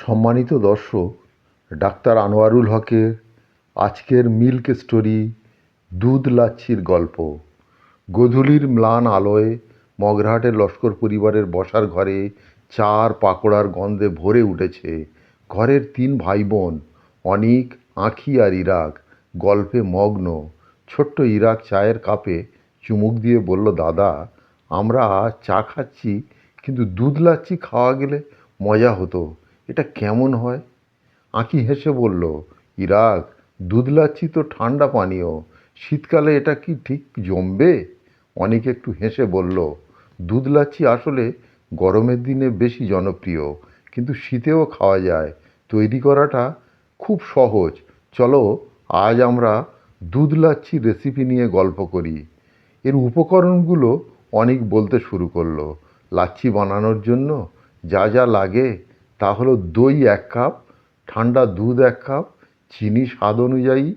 সম্মানিত দর্শক, ডাক্তার আনোয়ারুল হকের আজকের মিল্ক স্টোরি দুধ লাচ্ছির গল্প। গোধূলির ম্লান আলোয় মগরাহাটের লস্কর পরিবারের বসার ঘরে চার পাকোড়ার গন্ধে ভরে উঠেছে। ঘরের তিন ভাই বোন অনিক, আঁখি আর ইরাক গল্পে মগ্ন। ছোট্ট ইরাক চায়ের কাপে চুমুক দিয়ে বলল, দাদা, আমরা চা খাচ্ছি, কিন্তু দুধ লাচ্ছি খাওয়া গেলে মজা হতো। এটা কেমন হয়? আঁখি হেসে বলল, ইরাক, দুধ লাচ্ছি তো ঠান্ডা পানীয়, শীতকালে এটা কি ঠিক জমবে? অনেক একটু হেসে বলল, দুধ লাচ্ছি আসলে গরমের দিনে বেশি জনপ্রিয়, কিন্তু শীতেও খাওয়া যায়। তৈরি করাটা খুব সহজ। চলো আজ আমরা দুধ লাচ্ছির রেসিপি নিয়ে গল্প করি। এর উপকরণগুলো অনেক বলতে শুরু করলো। লাচ্ছি বানানোর জন্য যা যা লাগে তা হলো দই 1 কাপ, ঠান্ডা দুধ 1 কাপ, চিনি স্বাদ অনুযায়ী,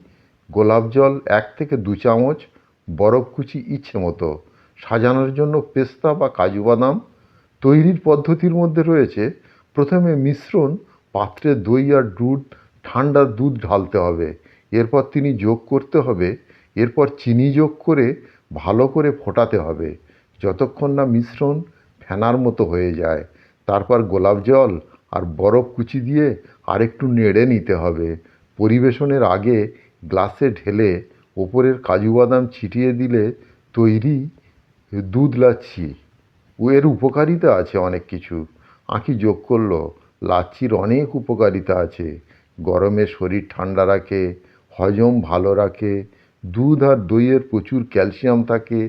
গোলাপ জল 1 থেকে 2 চামচ, বরফ কুচি ইচ্ছে মতো, সাজানোর জন্য পেস্তা বা কাজু বাদাম। তৈরির পদ্ধতির মধ্যে রয়েছে, প্রথমে মিশ্রণ পাত্রে দই আর ঠান্ডা দুধ ঢালতে হবে। এরপর যোগ করতে হবে। এরপর চিনি যোগ করে ভালো করে ফোটাতে হবে যতক্ষণ না মিশ্রণ ফেনার মতো হয়ে যায়। তারপর গোলাপ জল আর বরফ কুচি দিয়ে আরেকটু নেড়ে নিতে হবে। পরিবেশনের আগে গ্লাসে ঢেলে ওপরের কাজু বাদাম ছিটিয়ে দিলে তৈরি দুধ লাচ্ছি। এর উপকারিতা আছে অনেক কিছু। আঁখি যোগ করল, লাচ্ছির অনেক উপকারিতা আছে। গরমে শরীর ঠান্ডা রাখে, হজম ভালো রাখে, দুধ আর দইয়ের প্রচুর ক্যালসিয়াম থাকে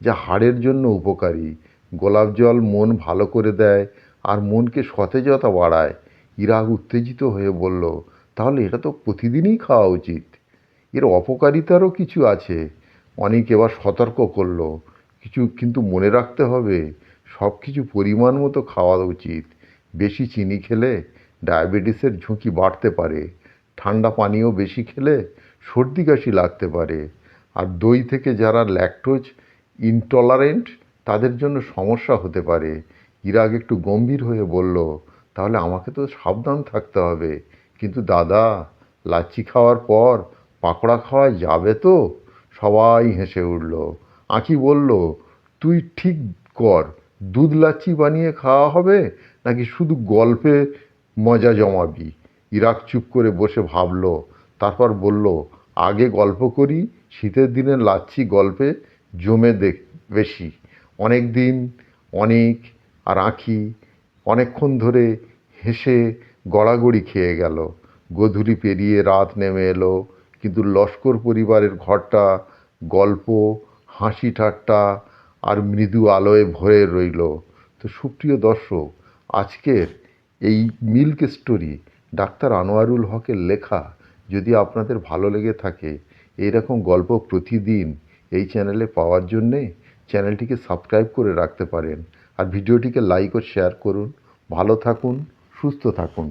যা হাড়ের জন্য উপকারী। গোলাপ জল মন ভালো করে দেয় আর মনকে সতেজতা বাড়ায়। ইরাক উত্তেজিত হয়ে বলল, তাহলে এটা তো প্রতিদিনই খাওয়া উচিত। এর অপকারিতারও কিছু আছে। অনেক এবার সতর্ক করলো, কিন্তু মনে রাখতে হবে সব কিছু পরিমাণ মতো খাওয়া উচিত। বেশি চিনি খেলে ডায়াবেটিসের ঝুঁকি বাড়তে পারে। ঠান্ডা পানীয় বেশি খেলে সর্দি কাশি লাগতে পারে। আর দই থেকে যারা ল্যাকটোজ ইনটলারেন্ট তাদের জন্য সমস্যা হতে পারে। ইরাক একটু গম্ভীর হয়ে বলল, তাহলে আমাকে তো সাবধান থাকতে হবে। কিন্তু দাদা, লাচ্ছি খাওয়ার পর পাকোড়া খাওয়া যাবে তো? সবাই হেসে উঠল। আঁখি বলল, তুই ঠিক কর, দুধ লাচ্ছি বানিয়ে খাওয়া হবে নাকি শুধু গল্পে মজা জমাবি? ইরাক চুপ করে বসে ভাবল। তারপর বলল, আগে গল্প করি। শীতের দিনে লাচ্ছি গল্পে জমে বেশি। অনেক দিন অনেক আর আঁখি অনেকক্ষণ ধরে হেসে গড়াগড়ি খেয়ে গেল। গোধূলি পেরিয়ে রাত নেমে এলো, কিন্তু লস্কর পরিবারের ঘরটা গল্প, হাসি ঠাট্টা আর মৃদু আলোয় ভরে রইল। তো সুপ্রিয় দর্শক, আজকের এই মিল্ক স্টোরি ডাক্তার আনোয়ারুল হকের লেখা যদি আপনাদের ভালো লেগে থাকে, এইরকম গল্প প্রতিদিন এই চ্যানেলে পাওয়ার জন্যে চ্যানেলটিকে সাবস্ক্রাইব করে রাখতে পারেন। আর ভিডিওটিকে লাইক ও শেয়ার করুন। ভালো থাকুন, সুস্থ থাকুন।